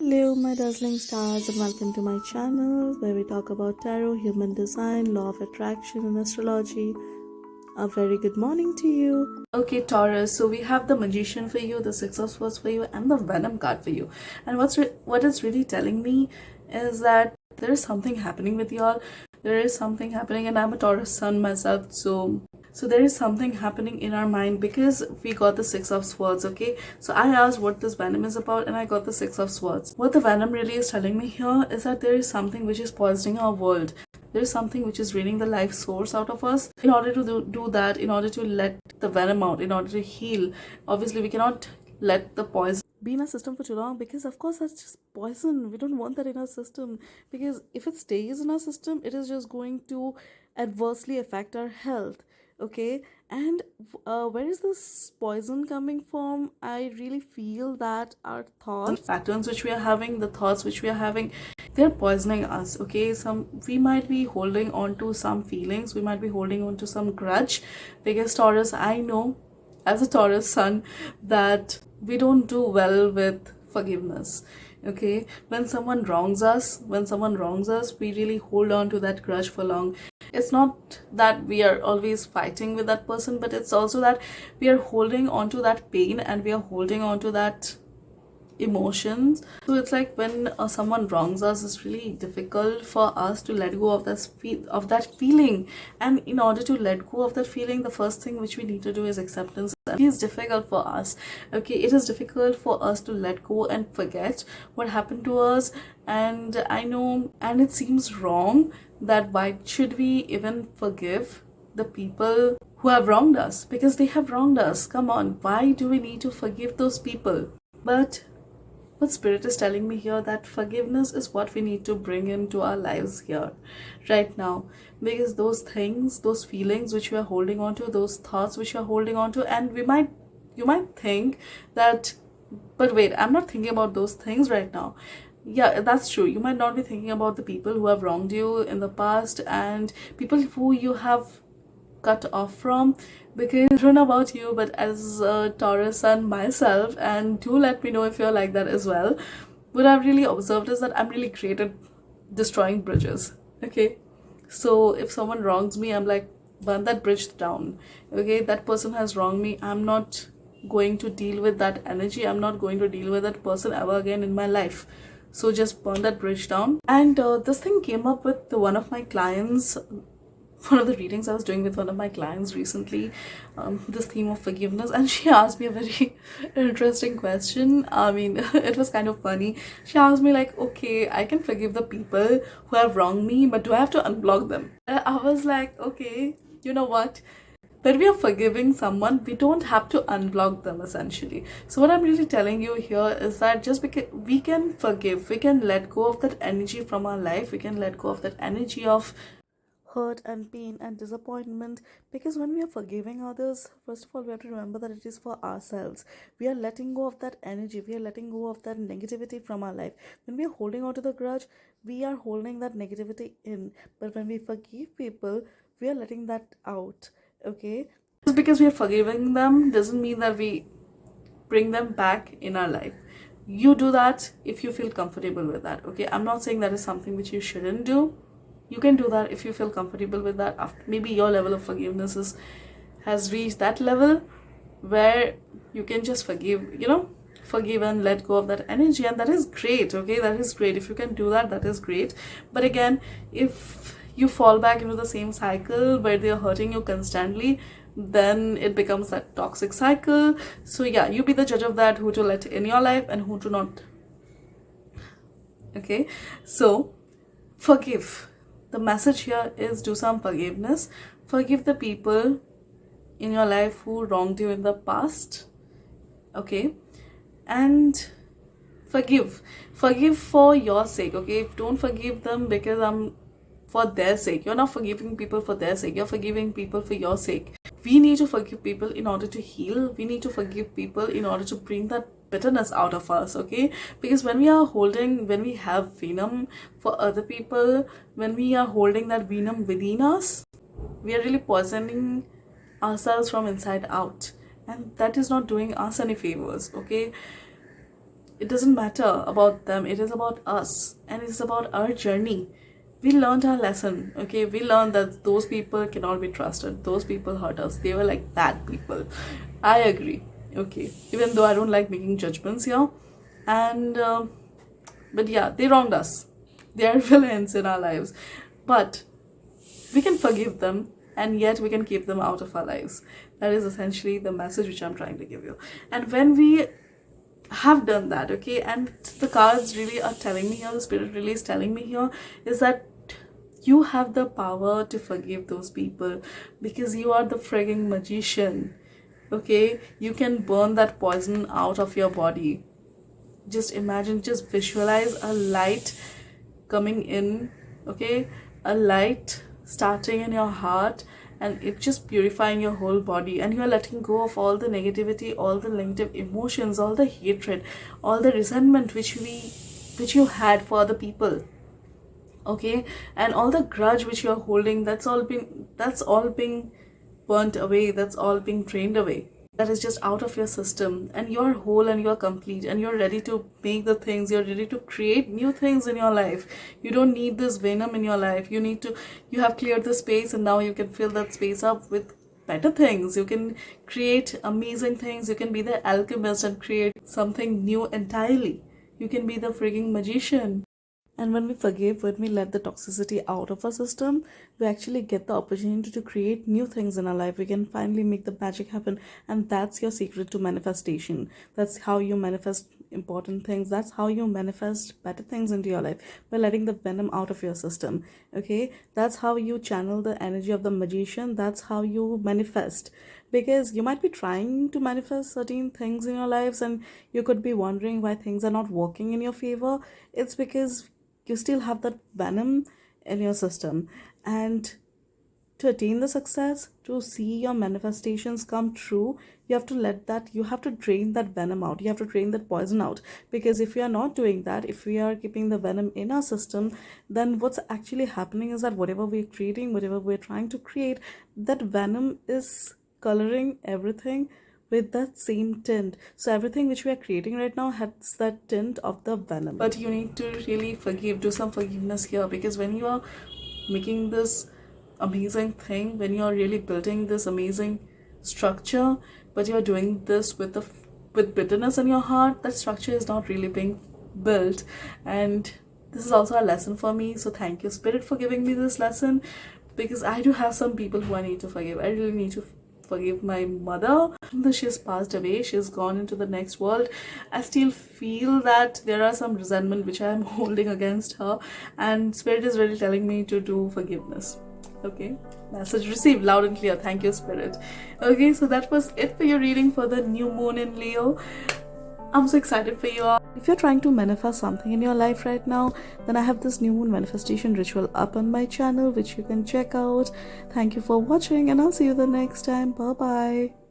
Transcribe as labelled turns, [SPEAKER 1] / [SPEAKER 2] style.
[SPEAKER 1] Hello, my dazzling stars, and welcome to my channel where we talk about tarot, human design, law of attraction, and astrology. A very good morning to you. Okay, Taurus, so we have the Magician for you, the Six of Swords for you, and the Venom card for you. And what it's really telling me is that there is something happening with y'all. There is something happening, and I'm a Taurus sun myself, so there is something happening in our mind because we got the Six of Swords. Okay, so I asked what this venom is about and I got the Six of Swords. What the venom really is telling me here is that there is something which is poisoning our world. There is something which is draining the life source out of us. In order to do that, in order to let the venom out, in order to heal, obviously we cannot let the poison be in our system for too long, because of course that's just poison. We don't want that in our system, because if it stays in our system, it is just going to adversely affect our health. Okay, and where is this poison coming from? I really feel that our thought patterns which we are having, the thoughts which we are having, they're poisoning us. Okay, we might be holding on to some feelings, we might be holding on to some grudge, because Taurus, I know as a Taurus sun that we don't do well with forgiveness. Okay, when someone wrongs us, we really hold on to that grudge for long. It's not that we are always fighting with that person, but it's also that we are holding on to that pain and we are holding on to that emotions. So it's like when someone wrongs us, it's really difficult for us to let go of that feeling. And in order to let go of that feeling, the first thing which we need to do is acceptance. It is difficult for us. Okay, it is difficult for us to let go and forget what happened to us. And I know, and it seems wrong that why should we even forgive the people who have wronged us, because they have wronged us. Come on, why do we need to forgive those people? But what spirit is telling me here, that forgiveness is what we need to bring into our lives here right now, because those things, those feelings which we are holding on to, those thoughts which we are holding on to, and you might think that, but wait, I'm not thinking about those things right now. Yeah, that's true. You might not be thinking about the people who have wronged you in the past and people who you have cut off from, because I don't know about you, but as a Taurus sun myself, and do let me know if you're like that as well, what I've really observed is that I'm really great at destroying bridges. Okay, so if someone wrongs me, I'm like, burn that bridge down. Okay, that person has wronged me, I'm not going to deal with that energy, I'm not going to deal with that person ever again in my life. So just burn that bridge down. And this thing came up with one of my clients, one of the readings I was doing with one of my clients recently, this theme of forgiveness, and she asked me a very interesting question. I mean, it was kind of funny. She asked me like, okay, I can forgive the people who have wronged me, but do I have to unblock them? I was like, okay, you know what? When we are forgiving someone, we don't have to unblock them essentially. So what I'm really telling you here is that just because we can forgive, we can let go of that energy from our life, we can let go of that energy of hurt and pain and disappointment, because when we are forgiving others, first of all we have to remember that it is for ourselves. We are letting go of that energy, we are letting go of that negativity from our life. When we are holding on to the grudge, we are holding that negativity in, but when we forgive people, we are letting that out. Okay, just because we are forgiving them doesn't mean that we bring them back in our life. You do that if you feel comfortable with that. Okay, I'm not saying that is something which you shouldn't do. You can do that if you feel comfortable with that. After maybe your level of forgiveness has reached that level where you can just forgive and let go of that energy, and that is great. Okay, that is great. If you can do that, that is great. But again, if you fall back into the same cycle where they're hurting you constantly, then it becomes that toxic cycle. So yeah, you be the judge of that, who to let in your life and who to not. Okay, so forgive. The message here is do some forgiveness. Forgive the people in your life who wronged you in the past. Okay, and forgive for your sake. Okay, don't forgive them because I'm for their sake. You're not forgiving people for their sake, you're forgiving people for your sake. We need to forgive people in order to heal. We need to forgive people in order to bring that bitterness out of us. Okay, because when we have venom for other people, when we are holding that venom within us, we are really poisoning ourselves from inside out, and that is not doing us any favors. Okay, it doesn't matter about them, it is about us, and it's about our journey. We learned our lesson, okay? We learned that those people cannot be trusted, those people hurt us, they were like bad people. I agree, okay, even though I don't like making judgments here. And but yeah, they wronged us, they are villains in our lives, but we can forgive them, and yet we can keep them out of our lives. That is essentially the message which I'm trying to give you. And when we have done that, okay, and the cards really are telling me here, the spirit really is telling me here, is that you have the power to forgive those people, because you are the frigging magician, okay? You can burn that poison out of your body. Just imagine, just visualize a light coming in, okay, a light starting in your heart, and it just purifying your whole body, and you are letting go of all the negativity, all the negative emotions, all the hatred, all the resentment which you had for other people, okay, and all the grudge which you are holding. That's all being burnt away, that's all being drained away. That is just out of your system, and you're whole and you're complete, and you're ready to make the things, you're ready to create new things in your life. You don't need this venom in your life. You have cleared the space, and now you can fill that space up with better things. You can create amazing things. You can be the alchemist and create something new entirely. You can be the frigging magician. And when we forgive, when we let the toxicity out of our system, we actually get the opportunity to create new things in our life. We can finally make the magic happen. And that's your secret to manifestation. That's how you manifest important things. That's how you manifest better things into your life, by letting the venom out of your system. Okay? That's how you channel the energy of the magician. That's how you manifest. Because you might be trying to manifest certain things in your lives, and you could be wondering why things are not working in your favor. It's because you still have that venom in your system. And to attain the success, to see your manifestations come true, you have to drain that venom out. You have to drain that poison out. Because if we are not doing that, if we are keeping the venom in our system, then what's actually happening is that whatever we're creating, whatever we're trying to create, that venom is coloring everything with that same tint. So everything which we are creating right now has that tint of the venom. But you need to really do some forgiveness here, because when you are making this amazing thing, when you are really building this amazing structure, but you're doing this with bitterness in your heart, that structure is not really being built. And this is also a lesson for me. So thank you, Spirit, for giving me this lesson, because I do have some people who I need to forgive. I really need to forgive my mother. Even though she has passed away, she has gone into the next world, I still feel that there are some resentment which I am holding against her, and Spirit is really telling me to do forgiveness. Okay, message received loud and clear. Thank you, Spirit. Okay, so that was it for your reading for the new moon in Leo. I'm so excited for you all. If you're trying to manifest something in your life right now, then I have this new moon manifestation ritual up on my channel, which you can check out. Thank you for watching, and I'll see you the next time. Bye bye.